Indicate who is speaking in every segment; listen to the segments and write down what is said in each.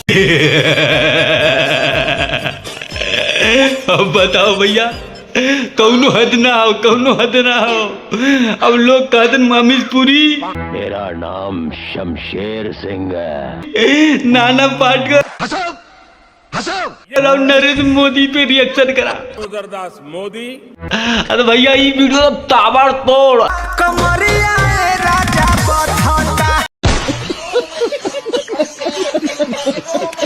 Speaker 1: मेरा नाम शमशेर सिंह है।
Speaker 2: नाना पाटकर और नरेंद्र मोदी पे रिएक्शन करा।
Speaker 3: गुजरदास मोदी।
Speaker 2: अरे भैया ये वीडियो ताबड़तोड़
Speaker 4: कमरिया राजा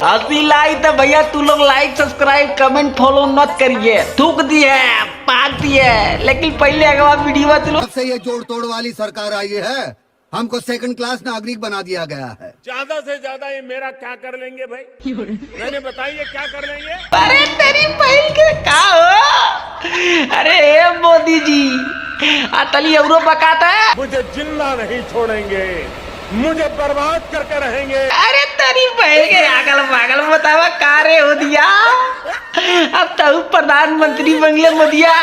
Speaker 2: हंसी लाई तो भैया तू लोग लाइक सब्सक्राइब कमेंट फॉलो मत करिए, थूक दिए पाक दिए, लेकिन पहले अगवा वीडियो तू लोग
Speaker 5: से ये जोड़ तोड़ वाली सरकार आई है, हमको सेकंड क्लास नागरिक बना दिया गया है।
Speaker 3: ज्यादा से ज्यादा ये मेरा क्या कर लेंगे भाई? मैंने बताइए क्या कर लेंगे?
Speaker 2: अरे तेरी बहन के का हो? अरे ए मोदी जी अतली एवरो बकाता है,
Speaker 3: मुझे जिंदा नहीं छोड़ेंगे, मुझे बर्बाद करके रहेंगे।
Speaker 2: अरे तेरी बहन के अगल बगल बतावा कारे हो दिया। अब तो प्रधानमंत्री बंगले मोदिया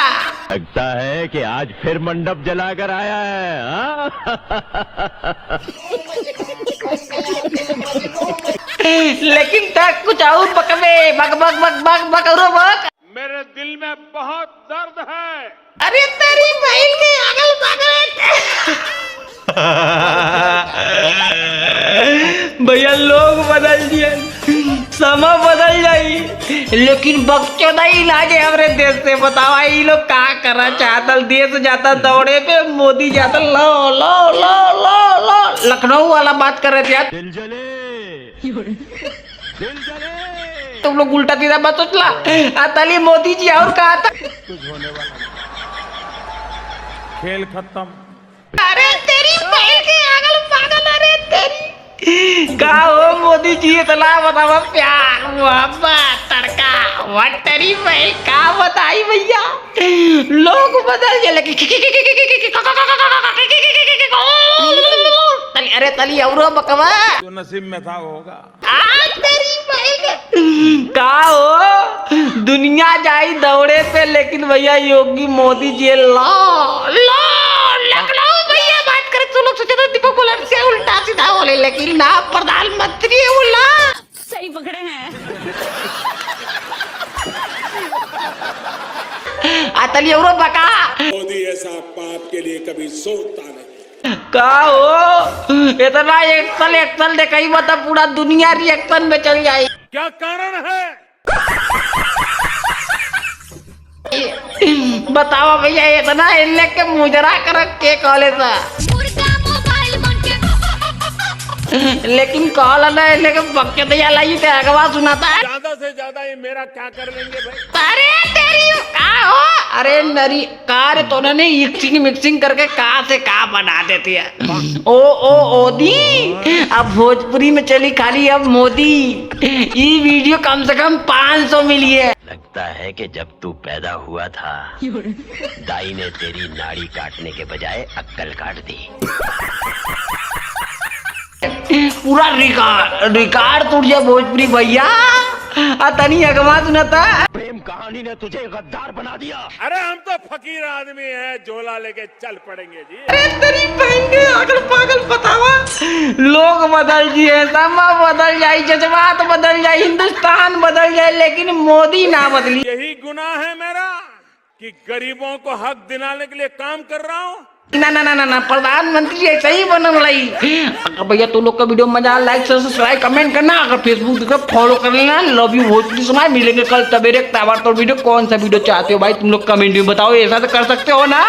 Speaker 1: लगता है कि आज फिर मंडप जलाकर आया है। हाँ?
Speaker 2: लेकिन तक कुछ और बकवे बक बक बक बक बक और बक।
Speaker 3: मेरे दिल में बहुत दर्द है।
Speaker 2: अरे तेरी बहन के अगल बगल भैया लोग बदल दिए, समय बदल जाई, लेकिन बच्चों नहीं लागे हमारे देश से। बतावा ये लोग का करना चाहता, देश जाता दौड़े पे, मोदी जाता लो लो लो लो लो, लखनऊ वाला बात कर रहे थे यार।
Speaker 1: दिल जले, दिल जले।
Speaker 2: तुम लोग उल्टा सीधा बात सोचला। अतली मोदी जी और कहा था
Speaker 3: कुछ होने वाला नहीं। खेल खत्म।
Speaker 2: अरे तेरी बहन के अगल बगल, अरे तेरी का हो मोदी जी इतना बतावा प्यार मोहब्बत तड़का वट तेरी बहन का बताई भैया। लोग बदल गए लेकिन अरे तली औरो बकवा
Speaker 3: जो नसीब में था वो होगा।
Speaker 2: तेरी बहन का हो दुनिया जाई दौड़े पे, लेकिन भैया योगी मोदी जी ला ला लखनऊ भैया बात करे तो लोग सोचे तो दीपक बुलंद से उल्टा सीधा बोले, लेकिन ना प्रधानमंत्री है बोला।
Speaker 6: सही पकड़े हैं।
Speaker 2: आतली औरो बका
Speaker 3: मोदी ऐसा पाप के लिए कभी सोचता नहीं।
Speaker 2: का हो इतना एक्शन एक्शन देखई बता पूरा दुनिया रिएक्शन में चल जाए।
Speaker 3: क्या कारण है?
Speaker 2: बताओ भैया इतना इल्ले के मुजरा कर के कॉलेज लेकिन कॉल ना लेकिन बक्के दिया लाई ते अगवा सुनाता है।
Speaker 3: ज्यादा से ज्यादा ये मेरा क्या कर लेंगे भाई?
Speaker 2: अरे तेरी का हो? अरे नरी कार तो ने मिक्सिंग करके का से का बना देती है। ओ ओदी अब भोजपुरी में चली खाली अब मोदी। ये वीडियो कम से कम 500 मिली है।
Speaker 1: लगता है कि जब तू पैदा हुआ था दाई ने तेरी नाड़ी काटने के बजाय अक्कल काट दी।
Speaker 2: पूरा रिकॉर्ड टूट जाए भोजपुरी भैया। तनी अगवा सुनाता
Speaker 1: प्रेम कहानी ने तुझे गद्दार बना दिया।
Speaker 3: अरे हम तो फकीर आदमी हैं, झोला लेके चल पड़ेंगे जी।
Speaker 2: अरे तेरी बहन के अगल पागल बतावा। लोग बदल जिए, समय बदल जाए, जज्बात बदल जाए, हिंदुस्तान बदल जाए, लेकिन मोदी ना बदली।
Speaker 3: यही गुनाह है मेरा कि गरीबों को हक दिलाने के लिए काम कर रहा हूँ।
Speaker 2: ना ना ना ना ना प्रधानमंत्री ऐसा ही बनल रही। अगर भैया तो लोग का वीडियो मजा लाइक सब्सक्राइब कमेंट करना, अगर फेसबुक देख फॉलो कर लेना। लव यू भोजपुरी समाज, मिलेंगे कल सवेरे ताबड़ तो वीडियो। कौन सा वीडियो चाहते हो भाई तुम लोग कमेंट में बताओ, ऐसा तो कर सकते हो ना।